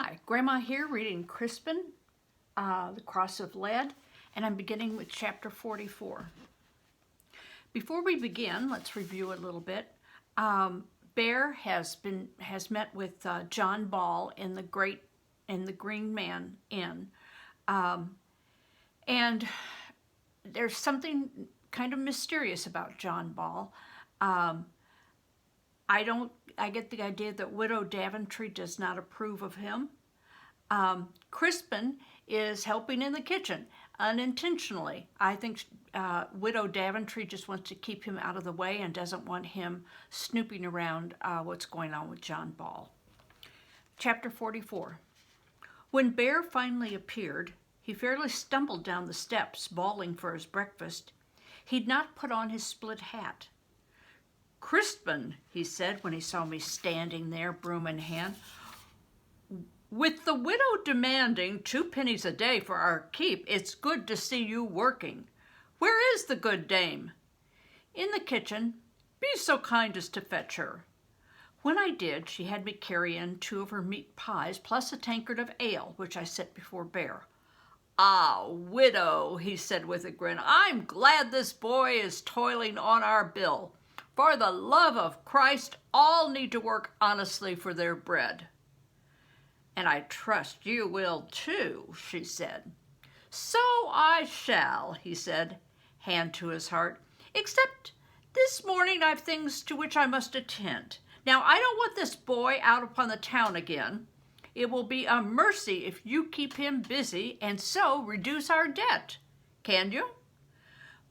Hi, Grandma here reading Crispin, The Cross of Lead, and I'm beginning with chapter 44. Before we begin, let's review a little bit. Bear has met with John Ball in the Green Man Inn, and there's something kind of mysterious about John Ball. I get the idea that Widow Daventry does not approve of him. Crispin is helping in the kitchen unintentionally. I think Widow Daventry just wants to keep him out of the way and doesn't want him snooping around what's going on with John Ball. Chapter 44. When Bear finally appeared, he fairly stumbled down the steps, bawling for his breakfast. He'd not put on his split hat. "Crispin," he said when he saw me standing there, broom in hand, "with the widow demanding 2 pennies a day for our keep, it's good to see you working. Where is the good dame?" "In the kitchen. Be so kind as to fetch her." When I did, she had me carry in 2 of her meat pies plus a tankard of ale, which I set before Bear. "Ah, widow," he said with a grin, "I'm glad this boy is toiling on our bill. For the love of Christ, all need to work honestly for their bread." "And I trust you will too," she said. "So I shall," he said, hand to his heart, "except this morning I've things to which I must attend. Now, I don't want this boy out upon the town again. It will be a mercy if you keep him busy and so reduce our debt. Can you?"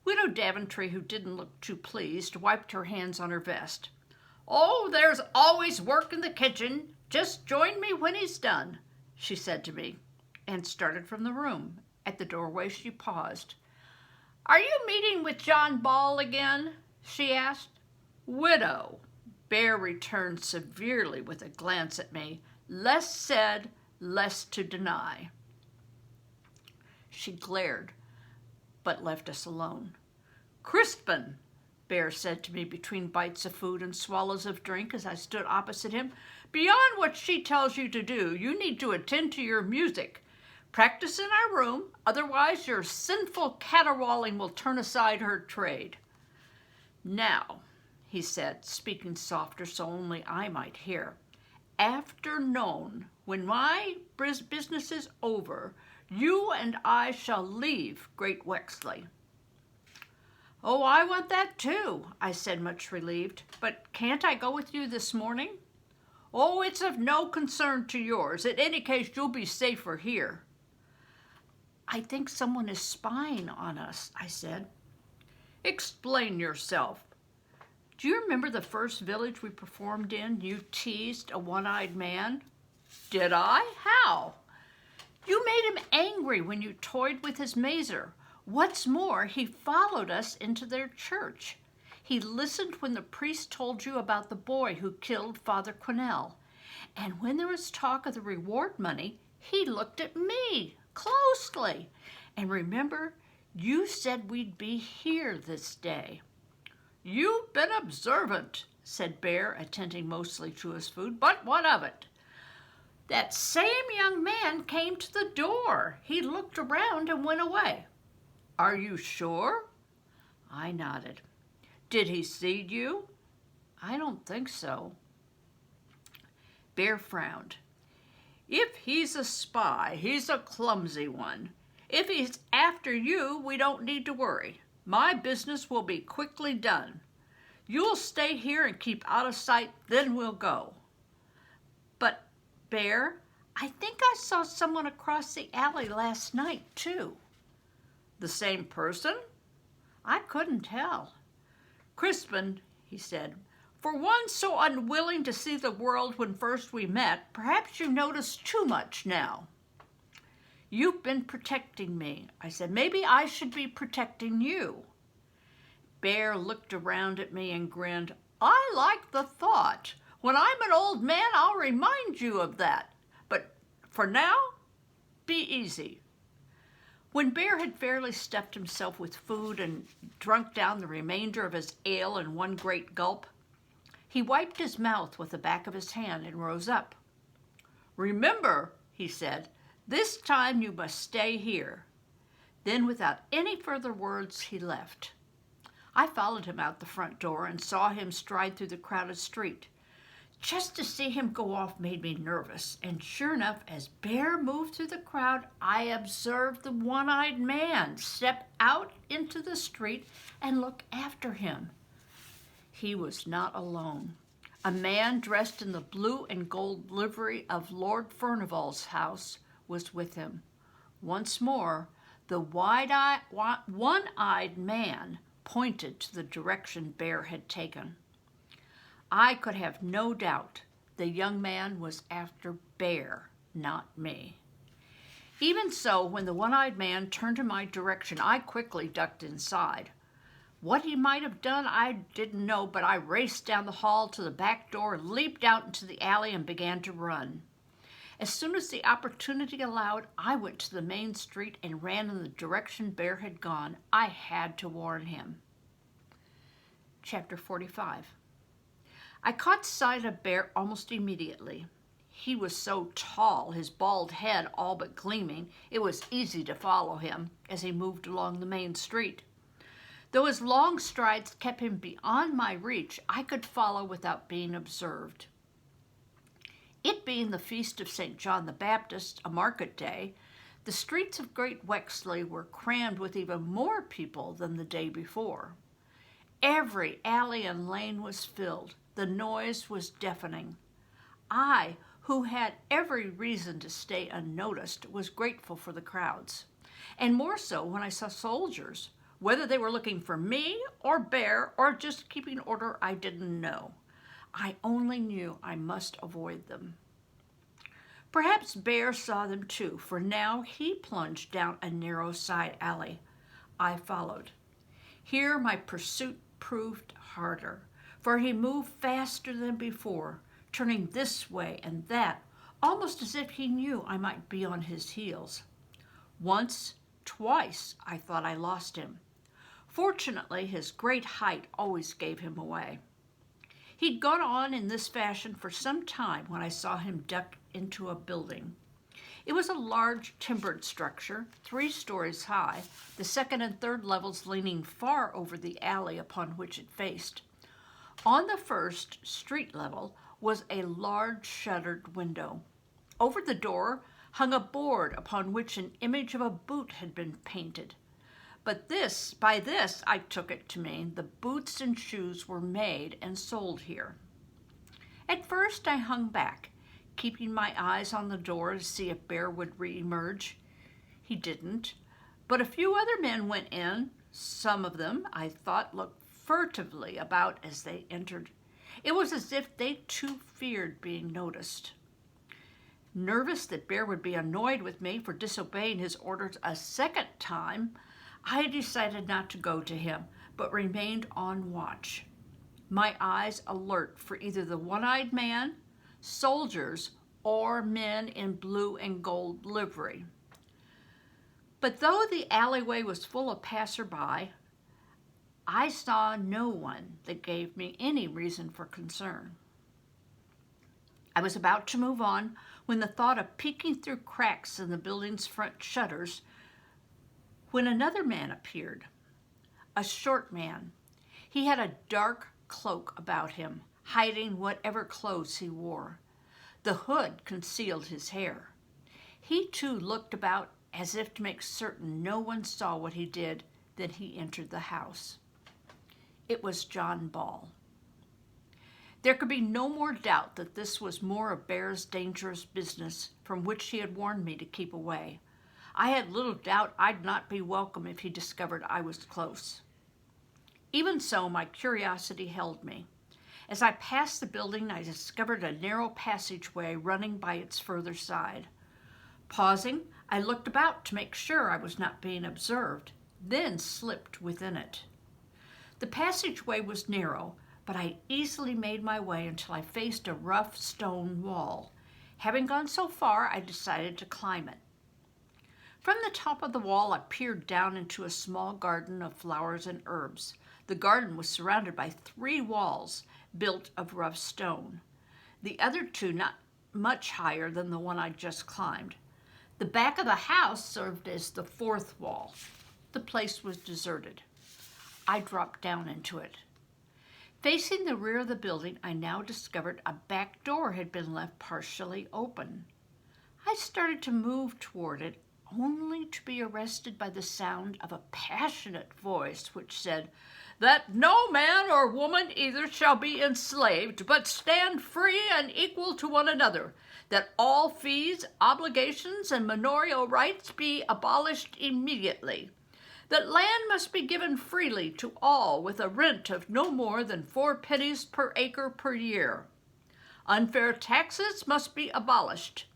Widow Daventry, who didn't look too pleased, wiped her hands on her vest. "Oh, there's always work in the kitchen. Just join me when he's done," she said to me, and started from the room. At the doorway she paused. "Are you meeting with John Ball again?" she asked. "Widow," Bear returned severely with a glance at me. "Less said, less to deny." She glared, but left us alone. "Crispin," Bear said to me between bites of food and swallows of drink as I stood opposite him, "beyond what she tells you to do, you need to attend to your music. Practice in our room, otherwise your sinful caterwauling will turn aside her trade." "Now," he said, speaking softer so only I might hear, "after noon, when my business is over, you and I shall leave Great Wexley." "Oh, I want that too," I said, much relieved. "But can't I go with you this morning?" "Oh, it's of no concern to yours. In any case, you'll be safer here." "I think someone is spying on us," I said. "Explain yourself." "Do you remember the first village we performed in? You teased a one-eyed man." "Did I? How?" "You made him angry when you toyed with his mazer. What's more, he followed us into their church. He listened when the priest told you about the boy who killed Father Quinnell. And when there was talk of the reward money, he looked at me closely. And remember, you said we'd be here this day." "You've been observant," said Bear, attending mostly to his food. "But what of it?" "That same young man came to the door. He looked around and went away." "Are you sure?" I nodded. "Did he see you?" "I don't think so." Bear frowned. "If he's a spy, he's a clumsy one. If he's after you, we don't need to worry. My business will be quickly done. You'll stay here and keep out of sight, then we'll go." "But, Bear, I think I saw someone across the alley last night, too." "The same person?" "I couldn't tell." "Crispin," he said, "for one so unwilling to see the world when first we met, perhaps you notice too much now." "You've been protecting me," I said. "Maybe I should be protecting you." Bear looked around at me and grinned. "I like the thought. When I'm an old man, I'll remind you of that. But for now, be easy." When Bear had fairly stuffed himself with food and drunk down the remainder of his ale in one great gulp, he wiped his mouth with the back of his hand and rose up. "Remember, he said. "This time you must stay here." Then, without any further words, he left. I followed him out the front door and saw him stride through the crowded street. Just to see him go off made me nervous, and sure enough, as Bear moved through the crowd, I observed the one-eyed man step out into the street and look after him. He was not alone. A man dressed in the blue and gold livery of Lord Furnival's house was with him. Once more, the one-eyed man pointed to the direction Bear had taken. I could have no doubt the young man was after Bear, not me. Even so, when the one-eyed man turned in my direction, I quickly ducked inside. What he might have done, I didn't know, but I raced down the hall to the back door, leaped out into the alley, and began to run. As soon as the opportunity allowed, I went to the main street and ran in the direction Bear had gone. I had to warn him. Chapter 45. I caught sight of Bear almost immediately. He was so tall, his bald head all but gleaming, it was easy to follow him as he moved along the main street. Though his long strides kept him beyond my reach, I could follow without being observed. It being the feast of St. John the Baptist, a market day, the streets of Great Wexley were crammed with even more people than the day before. Every alley and lane was filled. The noise was deafening. I, who had every reason to stay unnoticed, was grateful for the crowds, and more so when I saw soldiers. Whether they were looking for me or Bear or just keeping order, I didn't know. I only knew I must avoid them. Perhaps Bear saw them too, for now he plunged down a narrow side alley. I followed. Here my pursuit proved harder, for he moved faster than before, turning this way and that, almost as if he knew I might be on his heels. Once, twice, I thought I lost him. Fortunately, his great height always gave him away. He'd gone on in this fashion for some time when I saw him duck into a building. It was a large timbered structure, 3 stories high, the second and third levels leaning far over the alley upon which it faced. On the first, street level, was a large shuttered window. Over the door hung a board upon which an image of a boot had been painted. But by this, I took it to mean the boots and shoes were made and sold here. At first, I hung back, keeping my eyes on the door to see if Bear would re-emerge. He didn't, but a few other men went in. Some of them, I thought, looked furtively about as they entered. It was as if they too feared being noticed. Nervous that Bear would be annoyed with me for disobeying his orders a second time, I decided not to go to him, but remained on watch, my eyes alert for either the one-eyed man, soldiers, or men in blue and gold livery. But though the alleyway was full of passer-by, I saw no one that gave me any reason for concern. I was about to move on when the thought of peeking through cracks in the building's front shutters when another man appeared, a short man. He had a dark cloak about him, hiding whatever clothes he wore. The hood concealed his hair. He too looked about as if to make certain no one saw what he did. Then he entered the house. It was John Ball. There could be no more doubt that this was more of Bear's dangerous business from which he had warned me to keep away. I had little doubt I'd not be welcome if he discovered I was close. Even so, my curiosity held me. As I passed the building, I discovered a narrow passageway running by its further side. Pausing, I looked about to make sure I was not being observed, then slipped within it. The passageway was narrow, but I easily made my way until I faced a rough stone wall. Having gone so far, I decided to climb it. From the top of the wall, I peered down into a small garden of flowers and herbs. The garden was surrounded by 3 walls built of rough stone. The other 2 not much higher than the one I'd just climbed. The back of the house served as the fourth wall. The place was deserted. I dropped down into it. Facing the rear of the building, I now discovered a back door had been left partially open. I started to move toward it, only to be arrested by the sound of a passionate voice which said, "That no man or woman either shall be enslaved, but stand free and equal to one another, that all fees, obligations, and manorial rights be abolished immediately, that land must be given freely to all with a rent of no more than 4 pennies per acre per year. Unfair taxes must be abolished.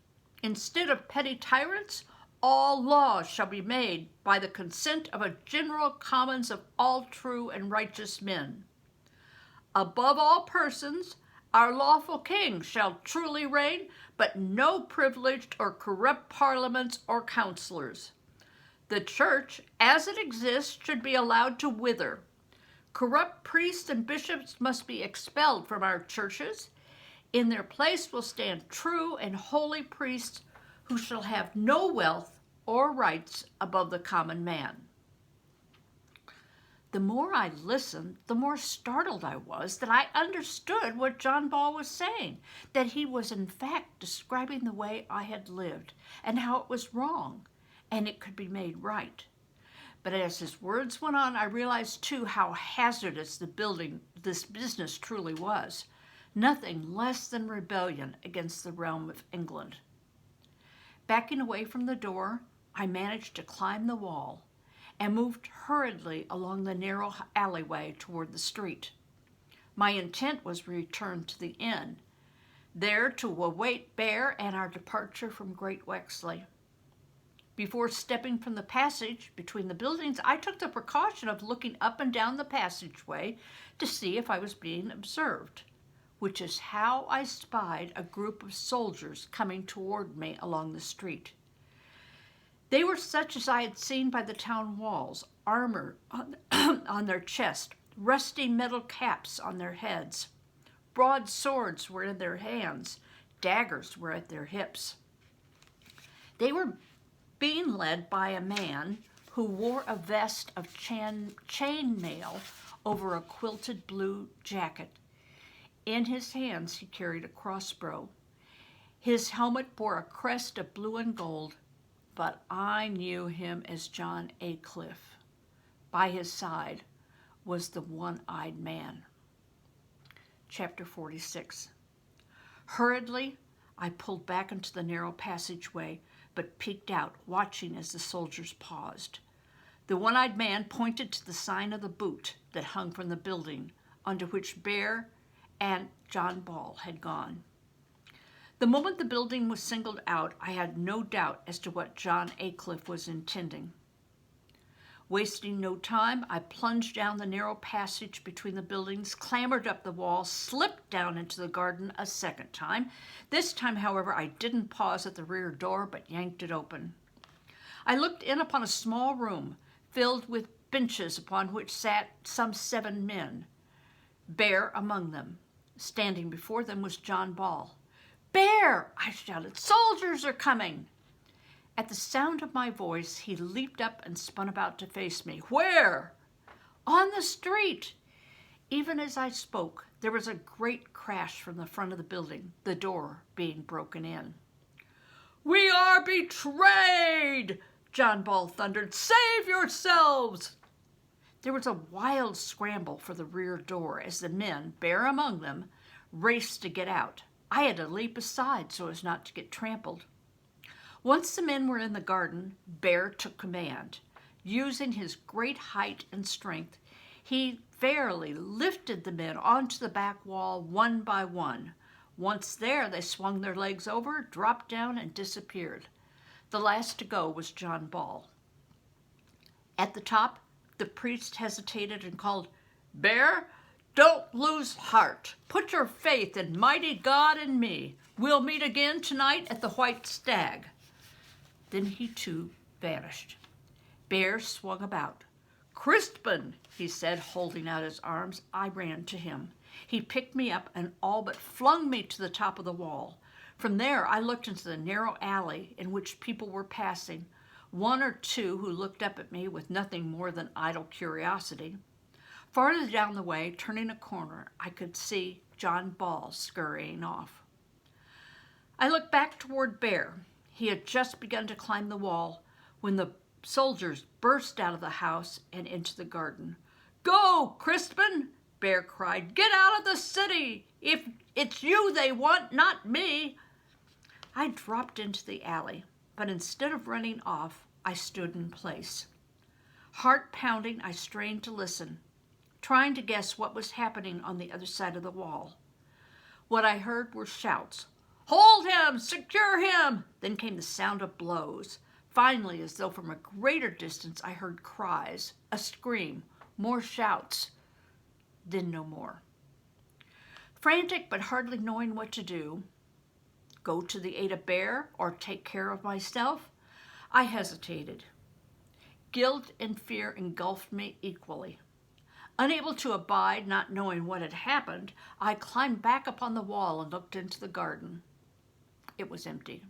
Instead of petty tyrants, all laws shall be made by the consent of a general commons of all true and righteous men. Above all persons, our lawful king shall truly reign, but no privileged or corrupt parliaments or councillors. The church, as it exists, should be allowed to wither. Corrupt priests and bishops must be expelled from our churches. In their place will stand true and holy priests who shall have no wealth or rights above the common man." The more I listened, the more startled I was that I understood what John Ball was saying, that he was in fact describing the way I had lived and how it was wrong, and it could be made right. But as his words went on, I realized too how hazardous this business truly was. Nothing less than rebellion against the realm of England. Backing away from the door, I managed to climb the wall and moved hurriedly along the narrow alleyway toward the street. My intent was to return to the inn, there to await Bear and our departure from Great Wexley. Before stepping from the passage between the buildings, I took the precaution of looking up and down the passageway to see if I was being observed, which is how I spied a group of soldiers coming toward me along the street. They were such as I had seen by the town walls, armor on their chest, rusty metal caps on their heads. Broad swords were in their hands, daggers were at their hips. They were being led by a man who wore a vest of chain mail over a quilted blue jacket. In his hands he carried a crossbow. His helmet bore a crest of blue and gold, but I knew him as John Aycliff. By his side was the one-eyed man. Chapter 46. Hurriedly, I pulled back into the narrow passageway, but peeked out, watching as the soldiers paused. The one-eyed man pointed to the sign of the boot that hung from the building, onto which Bear and John Ball had gone. The moment the building was singled out, I had no doubt as to what John Aycliff was intending. Wasting no time, I plunged down the narrow passage between the buildings, clambered up the wall, slipped down into the garden a second time. This time, however, I didn't pause at the rear door, but yanked it open. I looked in upon a small room filled with benches upon which sat some 7 men, Bear among them. Standing before them was John Ball. "Bear!" I shouted. "Soldiers are coming!" At the sound of my voice, he leaped up and spun about to face me. "Where?" "On the street." Even as I spoke, there was a great crash from the front of the building, the door being broken in. "We are betrayed!" John Ball thundered. "Save yourselves!" There was a wild scramble for the rear door as the men, Bear among them, raced to get out. I had to leap aside so as not to get trampled. Once the men were in the garden, Bear took command. Using his great height and strength, he fairly lifted the men onto the back wall one by one. Once there, they swung their legs over, dropped down, and disappeared. The last to go was John Ball. At the top, the priest hesitated and called, "Bear, don't lose heart. Put your faith in mighty God and me. We'll meet again tonight at the White Stag." Then he too vanished. Bear swung about. "Crispin," he said, holding out his arms. I ran to him. He picked me up and all but flung me to the top of the wall. From there, I looked into the narrow alley in which people were passing, one or two who looked up at me with nothing more than idle curiosity. Farther down the way, turning a corner, I could see John Ball scurrying off. I looked back toward Bear. He had just begun to climb the wall when the soldiers burst out of the house and into the garden. "Go, Crispin!" Bear cried. "Get out of the city! If it's you they want, not me!" I dropped into the alley, but instead of running off, I stood in place. Heart pounding, I strained to listen, trying to guess what was happening on the other side of the wall. What I heard were shouts. "Hold him! Secure him!" Then came the sound of blows. Finally, as though from a greater distance, I heard cries, a scream, more shouts. Then no more. Frantic but hardly knowing what to do, go to the aid of Bear or take care of myself, I hesitated. Guilt and fear engulfed me equally. Unable to abide, not knowing what had happened, I climbed back upon the wall and looked into the garden. It was empty.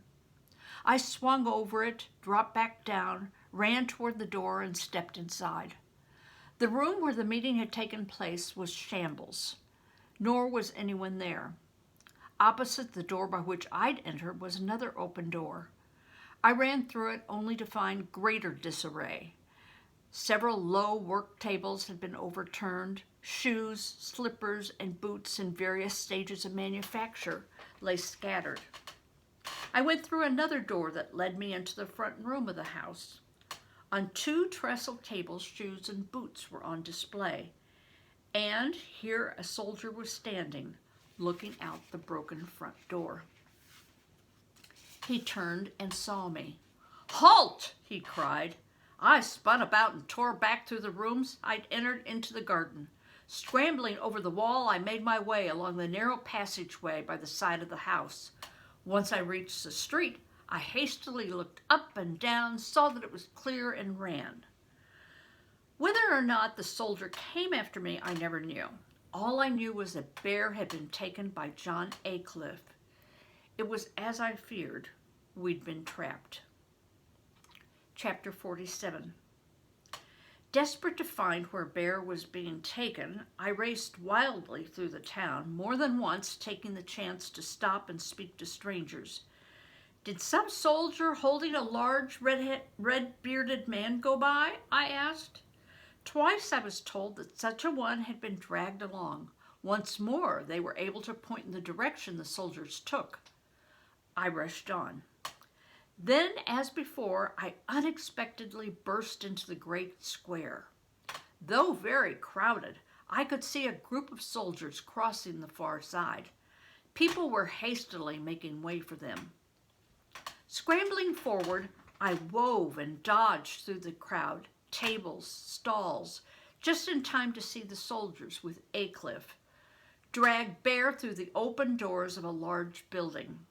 I swung over it, dropped back down, ran toward the door, and stepped inside. The room where the meeting had taken place was shambles, nor was anyone there. Opposite the door by which I'd entered was another open door. I ran through it only to find greater disarray. Several low work tables had been overturned. Shoes, slippers, and boots in various stages of manufacture lay scattered. I went through another door that led me into the front room of the house. On two trestle tables, shoes and boots were on display, and here a soldier was standing, looking out the broken front door. He turned and saw me. "Halt!" he cried. I spun about and tore back through the rooms I'd entered into the garden. Scrambling over the wall, I made my way along the narrow passageway by the side of the house. Once I reached the street, I hastily looked up and down, saw that it was clear, and ran. Whether or not the soldier came after me, I never knew. All I knew was that Bear had been taken by John Aycliff. It was as I feared. We'd been trapped. Chapter 47. Desperate to find where Bear was being taken, I raced wildly through the town, more than once taking the chance to stop and speak to strangers. Did some soldier holding a large red-bearded man go by? I asked. Twice I was told that such a one had been dragged along. Once more they were able to point in the direction the soldiers took. I rushed on. Then, as before, I unexpectedly burst into the great square. Though very crowded, I could see a group of soldiers crossing the far side. People were hastily making way for them. Scrambling forward, I wove and dodged through the crowd, tables, stalls, just in time to see the soldiers with Aycliff drag Bear through the open doors of a large building.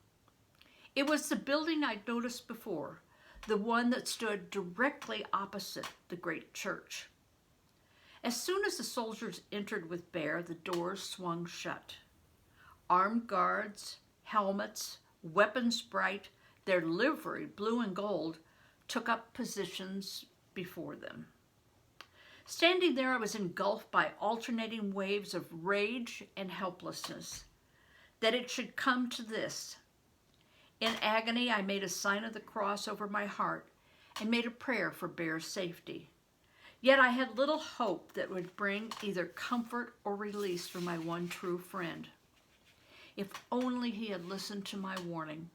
It was the building I'd noticed before, the one that stood directly opposite the great church. As soon as the soldiers entered with Bear, the doors swung shut. Armed guards, helmets, weapons bright, their livery blue and gold, took up positions before them. Standing there, I was engulfed by alternating waves of rage and helplessness. That it should come to this. In agony, I made a sign of the cross over my heart and made a prayer for Bear's safety. Yet I had little hope that would bring either comfort or release for my one true friend. If only he had listened to my warning.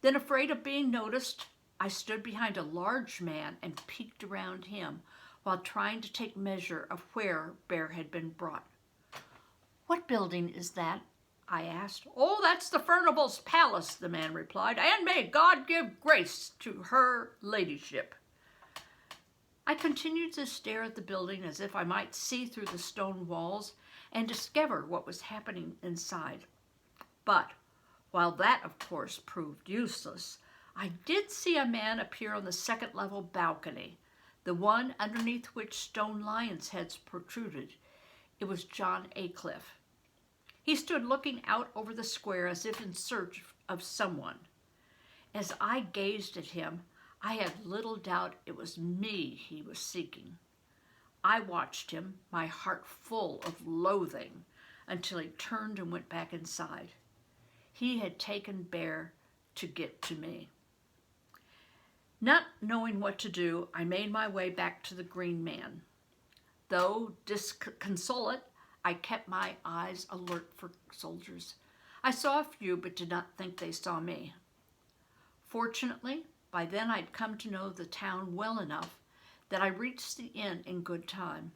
Then, afraid of being noticed, I stood behind a large man and peeked around him while trying to take measure of where Bear had been brought. "What building is that?" I asked. "Oh, that's the Furnivall's palace," the man replied, "and may God give grace to her ladyship." I continued to stare at the building as if I might see through the stone walls and discover what was happening inside. But, while that, of course, proved useless, I did see a man appear on the second-level balcony, the one underneath which stone lions' heads protruded. It was John Aycliff. He stood looking out over the square as if in search of someone. As I gazed at him, I had little doubt it was me he was seeking. I watched him, my heart full of loathing, until he turned and went back inside. He had taken Bear to get to me. Not knowing what to do, I made my way back to the Green Man. Though disconsolate, I kept my eyes alert for soldiers. I saw a few, but did not think they saw me. Fortunately, by then I'd come to know the town well enough that I reached the inn in good time.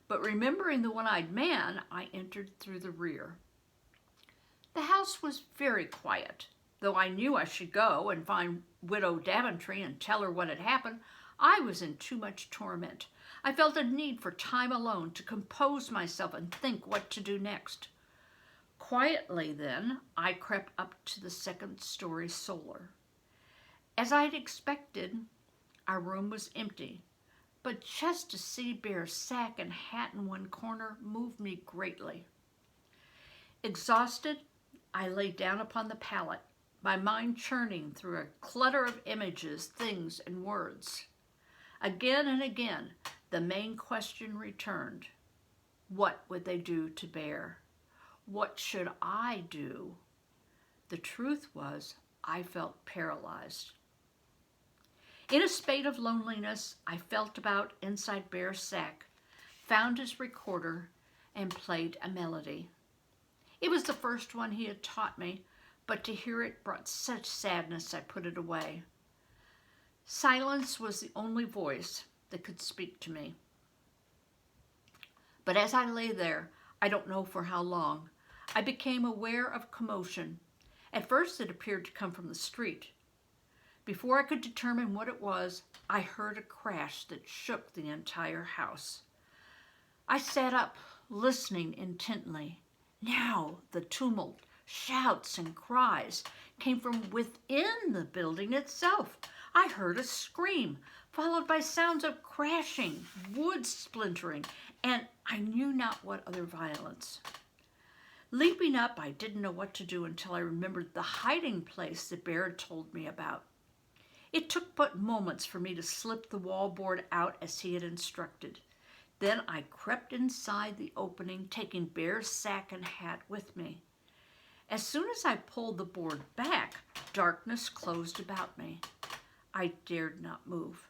But remembering the one-eyed man, I entered through the rear. The house was very quiet. Though I knew I should go and find Widow Daventry and tell her what had happened, I was in too much torment. I felt a need for time alone to compose myself and think what to do next. Quietly then, I crept up to the second-story solar. As I'd expected, our room was empty, but just to see Bear's sack and hat in one corner moved me greatly. Exhausted, I lay down upon the pallet, my mind churning through a clutter of images, things, and words. Again and again, the main question returned. What would they do to Bear? What should I do? The truth was, I felt paralyzed. In a spate of loneliness, I felt about inside Bear's sack, found his recorder, and played a melody. It was the first one he had taught me, but to hear it brought such sadness I put it away. Silence was the only voice that could speak to me. But as I lay there, I don't know for how long, I became aware of commotion. At first it appeared to come from the street. Before I could determine what it was, I heard a crash that shook the entire house. I sat up, listening intently. Now the tumult, shouts, and cries came from within the building itself. I heard a scream, followed by sounds of crashing, wood splintering, and I knew not what other violence. Leaping up, I didn't know what to do until I remembered the hiding place that Bear had told me about. It took but moments for me to slip the wallboard out as he had instructed. Then I crept inside the opening, taking Bear's sack and hat with me. As soon as I pulled the board back, darkness closed about me. I dared not move.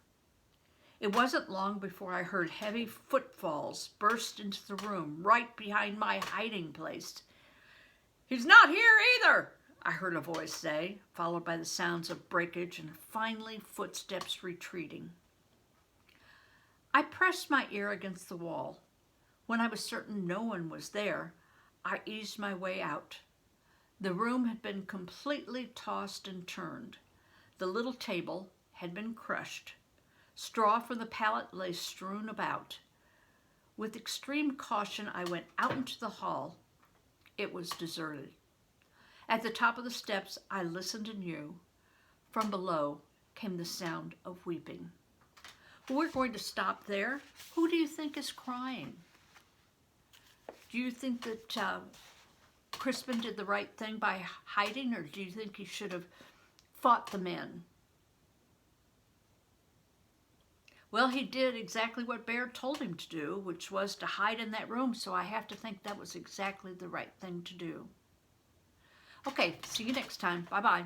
It wasn't long before I heard heavy footfalls burst into the room right behind my hiding place. "He's not here either," I heard a voice say, followed by the sounds of breakage and finally footsteps retreating. I pressed my ear against the wall. When I was certain no one was there, I eased my way out. The room had been completely tossed and turned. The little table had been crushed. Straw from the pallet lay strewn about. With extreme caution, I went out into the hall. It was deserted. At the top of the steps, I listened anew. From below came the sound of weeping. We're going to stop there. Who do you think is crying? Do you think that Crispin did the right thing by hiding, or do you think he should have fought the men? Well, he did exactly what Bear told him to do, which was to hide in that room, so I have to think that was exactly the right thing to do. Okay, see you next time. Bye-bye.